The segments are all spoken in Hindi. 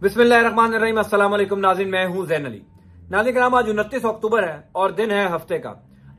बिस्मिल्लाहिर्रहमानिर्रहीम। अस्सलाम वालेकुम नाज़रीन, मैं हूं ज़ैन अली। नाज़रीन कराम, आज 29 अक्टूबर है और दिन है हफ्ते का।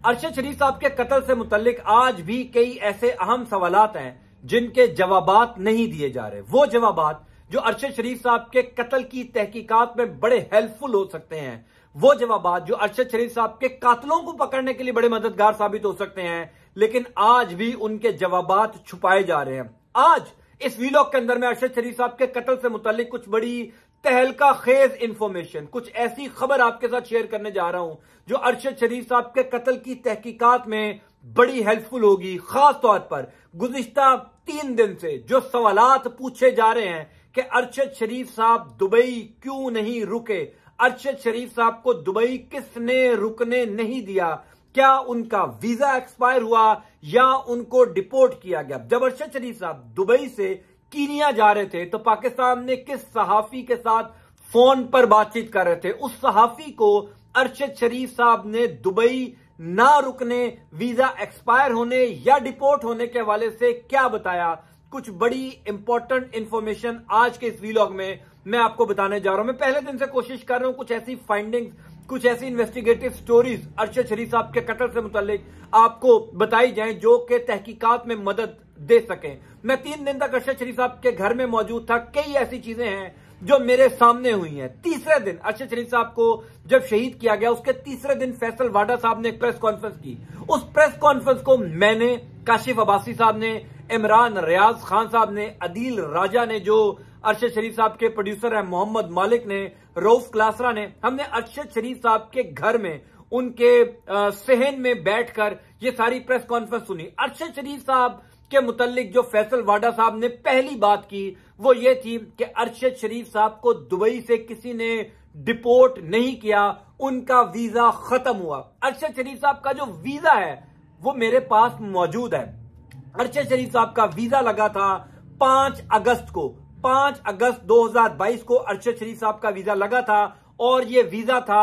अरशद शरीफ साहब के कत्ल से मुतल्लिक आज भी कई ऐसे अहम सवालात हैं जिनके जवाबात नहीं दिए जा रहे। वो जवाबात जो अरशद शरीफ साहब के कत्ल की तहकीकात में बड़े हेल्पफुल हो सकते हैं, वो जवाबात जो अरशद शरीफ साहब के कातलों को पकड़ने के लिए बड़े मददगार साबित हो सकते हैं, लेकिन आज भी उनके जवाबात छुपाए जा रहे हैं। आज इस वीलॉग के अंदर मैं अरशद शरीफ साहब के कत्ल से मुताल्लिक कुछ बड़ी तहलका खेज इंफॉर्मेशन, कुछ ऐसी खबर आपके साथ शेयर करने जा रहा हूं जो अरशद शरीफ साहब के कत्ल की तहकीकात में बड़ी हेल्पफुल होगी। खास तौर पर गुज़िश्ता 3 दिन से जो सवालात पूछे जा रहे हैं कि अरशद शरीफ साहब दुबई क्यों नहीं रुके, अरशद शरीफ साहब को दुबई किसने रुकने नहीं दिया, क्या उनका वीजा एक्सपायर हुआ या उनको डिपोर्ट किया गया। जब अरशद शरीफ साहब दुबई से कीनिया जा रहे थे तो पाकिस्तान ने किस सहाफी के साथ फोन पर बातचीत कर रहे थे, उस सहाफी को अरशद शरीफ साहब ने दुबई ना रुकने, वीजा एक्सपायर होने या डिपोर्ट होने के हवाले से क्या बताया। कुछ बड़ी इंपॉर्टेंट इंफॉर्मेशन आज के इस वीलॉग में मैं आपको बताने जा रहा हूं। मैं पहले दिन से कोशिश कर रहा हूं कुछ ऐसी फाइंडिंग्स, कुछ ऐसी इन्वेस्टिगेटिव स्टोरीज अरशद शरीफ साहब के कत्ल से मुताल्लिक आपको बताई जाएं जो कि तहकीकात में मदद दे सकें। मैं 3 दिन तक अरशद शरीफ साहब के घर में मौजूद था। कई ऐसी चीजें हैं जो मेरे सामने हुई हैं। तीसरे दिन अरशद शरीफ साहब को जब शहीद किया गया, उसके तीसरे दिन फैसल वाडा साहब ने एक प्रेस कॉन्फ्रेंस की। उस प्रेस कॉन्फ्रेंस को मैंने, काशिफ अब्बासी साहब ने, इमरान रियाज खान साहब ने, अदील राजा ने, जो अरशद शरीफ साहब के प्रोड्यूसर हैं, मोहम्मद मालिक ने, रऊफ क्लासरा ने, हमने अरशद शरीफ साहब के घर में उनके सहन में बैठकर ये सारी प्रेस कॉन्फ्रेंस सुनी। अरशद शरीफ साहब के मुतल्लिक जो फैसल वाडा साहब ने पहली बात की वो ये थी कि अरशद शरीफ साहब को दुबई से किसी ने डिपोर्ट नहीं किया, उनका वीजा खत्म हुआ। अरशद शरीफ साहब का जो वीजा है वो मेरे पास मौजूद है। अरशद शरीफ साहब का वीजा लगा था 5 अगस्त को। 5 अगस्त 2022 को अरशद शरीफ साहब का वीजा लगा था और ये वीजा था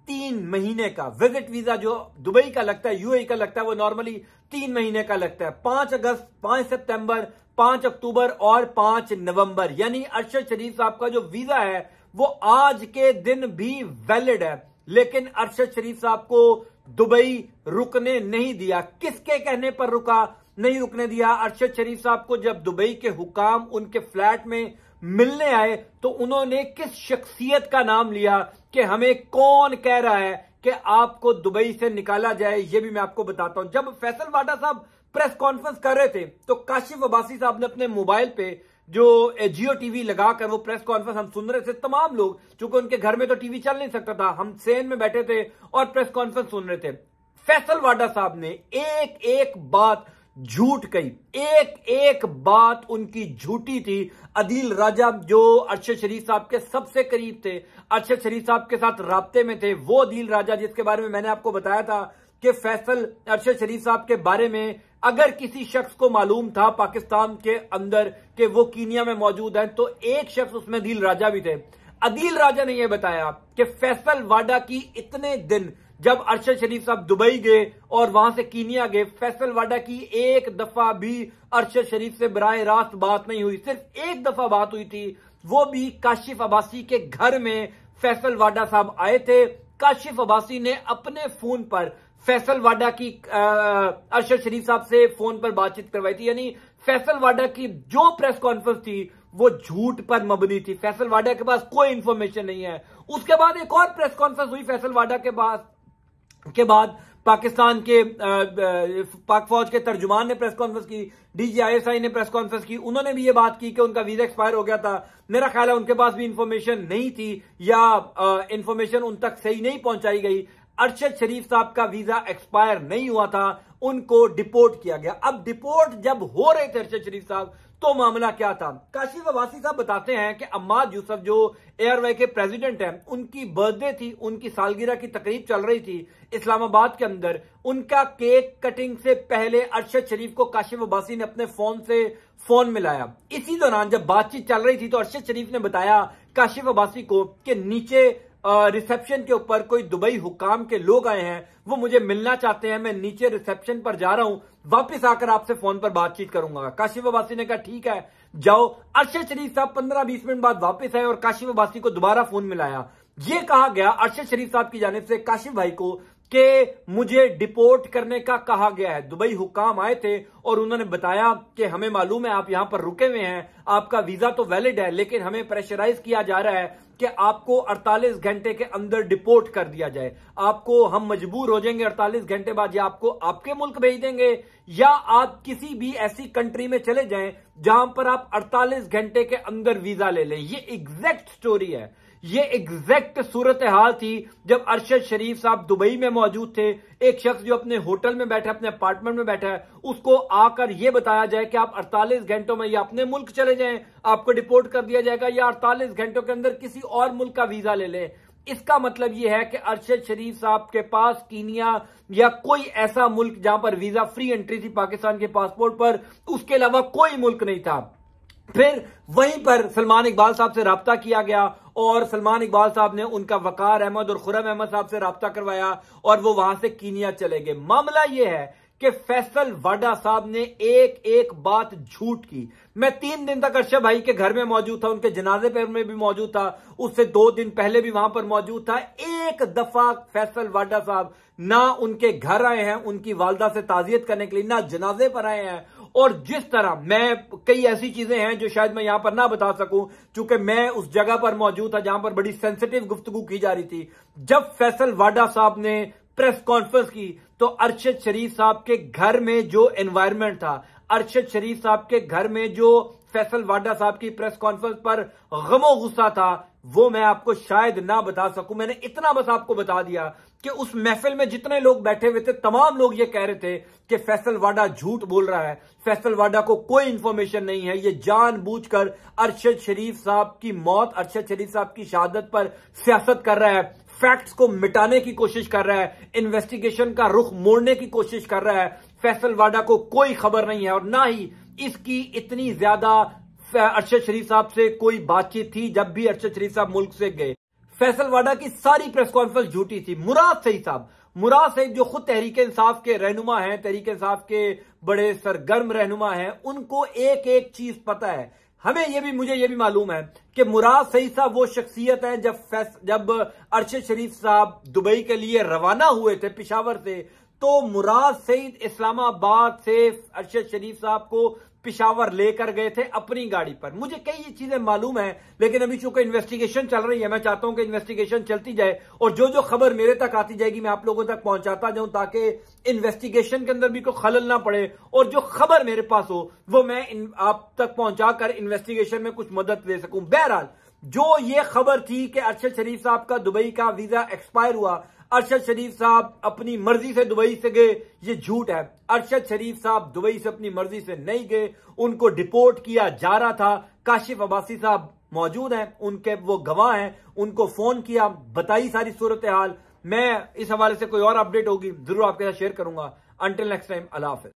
3 महीने का। विजिट वीजा जो दुबई का लगता है, यूएई का लगता है, वो नॉर्मली 3 महीने का लगता है। 5 अगस्त, 5 सितंबर, 5 अक्टूबर और 5 नवंबर, यानी अरशद शरीफ साहब का जो वीजा है वो आज के दिन भी वैलिड है। लेकिन अरशद शरीफ साहब को दुबई रुकने नहीं दिया। किसके कहने पर नहीं रुकने दिया? अरशद शरीफ साहब को जब दुबई के हुकाम उनके फ्लैट में मिलने आए तो उन्होंने किस शख्सियत का नाम लिया कि हमें कौन कह रहा है कि आपको दुबई से निकाला जाए, ये भी मैं आपको बताता हूं। जब फैसल वाडा साहब प्रेस कॉन्फ्रेंस कर रहे थे तो काशिफ अब्बासी साहब ने अपने मोबाइल पे जो जियो टीवी लगाकर वो प्रेस कॉन्फ्रेंस हम सुन रहे थे। तमाम लोग, चूंकि उनके घर में तो टीवी चल नहीं सकता था, हम सेन में बैठे थे और प्रेस कॉन्फ्रेंस सुन रहे थे। फैसल वाडा साहब ने एक एक बात झूठ कही, एक एक बात उनकी झूठी थी। अदील राजा जो अरशद शरीफ साहब के सबसे करीब थे, अरशद शरीफ साहब के साथ राब्ते में थे, वो अदील राजा जिसके बारे में मैंने आपको बताया था कि फैसल अरशद शरीफ साहब के बारे में अगर किसी शख्स को मालूम था पाकिस्तान के अंदर कि वो कीनिया में मौजूद है तो एक शख्स उसमें अदील राजा भी थे। अदील राजा ने यह बताया कि फैसल वाडा की इतने दिन जब अरशद शरीफ साहब दुबई गए और वहां से कीनिया गए, फैसल वाडा की एक दफा भी अरशद शरीफ से बराह रास्त बात नहीं हुई। सिर्फ एक दफा बात हुई थी, वो भी काशिफ अब्बासी के घर में फैसल वाडा साहब आए थे। काशिफ अब्बासी ने अपने फोन पर फैसल वाडा की अरशद शरीफ साहब से फोन पर बातचीत करवाई थी। यानी फैसल वाडा की जो प्रेस कॉन्फ्रेंस थी वो झूठ पर मबनी थी। फैसल वाडा के पास कोई इंफॉर्मेशन नहीं है। उसके बाद एक और प्रेस कॉन्फ्रेंस हुई फैसल वाडा के बाद पाकिस्तान के पाक फौज के तर्जुमान ने प्रेस कॉन्फ्रेंस की, DGISI ने प्रेस कॉन्फ्रेंस की। उन्होंने भी ये बात की कि उनका वीजा एक्सपायर हो गया था। मेरा ख्याल है उनके पास भी इंफॉर्मेशन नहीं थी या इंफॉर्मेशन उन तक सही नहीं पहुंचाई गई। अरशद शरीफ साहब का वीजा एक्सपायर नहीं हुआ था, उनको डिपोर्ट किया गया। अब डिपोर्ट जब हो रहे थे अरशद शरीफ साहब तो मामला क्या था? काशिफ अब्बासी साहब बताते हैं कि अम्माद यूसुफ जो एयरवाई के प्रेसिडेंट हैं, उनकी बर्थडे थी, उनकी सालगिरह की तकरीब चल रही थी इस्लामाबाद के अंदर। उनका केक कटिंग से पहले अरशद शरीफ को काशिफ अब्बासी ने अपने फोन से फोन मिलाया। इसी दौरान जब बातचीत चल रही थी तो अरशद शरीफ ने बताया काशिफ अब्बासी को कि नीचे रिसेप्शन के ऊपर कोई दुबई हुकाम के लोग आए हैं, वो मुझे मिलना चाहते हैं, मैं नीचे रिसेप्शन पर जा रहा हूं, वापस आकर आपसे फोन पर बातचीत करूंगा। काशिफ अब्बासी ने कहा ठीक है। जाओ। अरशद शरीफ साहब 15-20 मिनट बाद वापस आए और काशिफ अब्बासी को दोबारा फोन मिलाया। यह कहा गया अरशद शरीफ साहब की जानिब से काशिफ भाई को कि मुझे डिपोर्ट करने का कहा गया है। दुबई हुक्काम आए थे और उन्होंने बताया कि हमें मालूम है आप यहां पर रुके हुए हैं, आपका वीजा तो वैलिड है, लेकिन हमें प्रेशराइज किया जा रहा है कि आपको 48 घंटे के अंदर डिपोर्ट कर दिया जाए। आपको हम मजबूर हो जाएंगे 48 घंटे बाद, या आपको आपके मुल्क भेज देंगे या आप किसी भी ऐसी कंट्री में चले जाएं जहां पर आप 48 घंटे के अंदर वीजा ले लें। ये एग्जैक्ट स्टोरी है, ये एग्जैक्ट सूरत हाल थी जब अरशद शरीफ साहब दुबई में मौजूद थे। एक शख्स जो अपने होटल में बैठा है, अपने अपार्टमेंट में बैठा है, उसको आकर यह बताया जाए कि आप 48 घंटों में या अपने मुल्क चले जाएं, आपको डिपोर्ट कर दिया जाएगा, या 48 घंटों के अंदर किसी और मुल्क का वीजा ले लें। इसका मतलब यह है कि अरशद शरीफ साहब के पास कीनिया या कोई ऐसा मुल्क जहां पर वीजा फ्री एंट्री थी पाकिस्तान के पासपोर्ट पर, उसके अलावा कोई मुल्क नहीं था। फिर वहीं पर सलमान इकबाल साहब से राब्ता किया गया और सलमान इकबाल साहब ने उनका वकार अहमद और खुर्रम अहमद साहब से राब्ता करवाया और वो वहां से कीनिया चले गए। मामला यह है कि फैसल वाडा साहब ने एक एक बात झूठ की। मैं 3 दिन तक अरशद भाई के घर में मौजूद था, उनके जनाजे पर में भी मौजूद था, उससे 2 दिन पहले भी वहां पर मौजूद था। एक दफा फैसल वाडा साहब ना उनके घर आए हैं उनकी वालदा से ताजियत करने के लिए, ना जनाजे पर आए हैं। और जिस तरह मैं कई ऐसी चीजें हैं जो शायद मैं यहां पर ना बता सकूं क्योंकि मैं उस जगह पर मौजूद था जहां पर बड़ी सेंसिटिव गुफ्तगू की जा रही थी। जब फैसल वाडा साहब ने प्रेस कॉन्फ्रेंस की तो अरशद शरीफ साहब के घर में जो एनवायरनमेंट था, अरशद शरीफ साहब के घर में जो फैसल वाडा साहब की प्रेस कॉन्फ्रेंस पर गमो गुस्सा था, वो मैं आपको शायद ना बता सकूं। मैंने इतना बस आपको बता दिया कि उस महफिल में जितने लोग बैठे हुए थे तमाम लोग ये कह रहे थे कि फैसल वाडा झूठ बोल रहा है, फैसल वाडा को कोई इंफॉर्मेशन नहीं है, ये जानबूझकर अरशद शरीफ साहब की मौत, अरशद शरीफ साहब की शहादत पर सियासत कर रहा है, फैक्ट्स को मिटाने की कोशिश कर रहा है, इन्वेस्टिगेशन का रुख मोड़ने की कोशिश कर रहा है। फैसल वाडा को कोई खबर नहीं है और ना ही इसकी इतनी ज्यादा अरशद शरीफ साहब से कोई बातचीत थी जब भी अरशद शरीफ साहब मुल्क से गए। फैसल वाडा की सारी प्रेस कॉन्फ्रेंस झूठी थी। मुराद सईद साहब जो खुद तहरीक इंसाफ के रहनुमा हैं, तहरीक इंसाफ के बड़े सरगर्म रहनुमा हैं, उनको एक एक चीज पता है। मुझे ये भी मालूम है कि मुराद सईद साहब वो शख्सियत है जब अरशद शरीफ साहब दुबई के लिए रवाना हुए थे पेशावर से, तो मुराद सईद इस्लामाबाद से अरशद शरीफ साहब को पेशावर लेकर गए थे अपनी गाड़ी पर। मुझे कई चीजें मालूम है, लेकिन अभी चूंकि इन्वेस्टिगेशन चल रही है, मैं चाहता हूं कि इन्वेस्टिगेशन चलती जाए और जो जो खबर मेरे तक आती जाएगी मैं आप लोगों तक पहुंचाता जाऊं ताकि इन्वेस्टिगेशन के अंदर भी कोई खलल ना पड़े और जो खबर मेरे पास हो वो मैं आप तक पहुंचाकर इन्वेस्टिगेशन में कुछ मदद दे सकूं। बहरहाल जो ये खबर थी कि अरशद शरीफ साहब का दुबई का वीजा एक्सपायर हुआ, अरशद शरीफ साहब अपनी मर्जी से दुबई से गए, ये झूठ है। अरशद शरीफ साहब दुबई से अपनी मर्जी से नहीं गए, उनको डिपोर्ट किया जा रहा था। काशिफ अब्बासी साहब मौजूद हैं, उनके वो गवाह हैं, उनको फोन किया, बताई सारी सूरत हाल। मैं इस हवाले से कोई और अपडेट होगी जरूर आपके साथ शेयर करूंगा। अंटिल नेक्स्ट टाइम, अल्लाह हाफिज।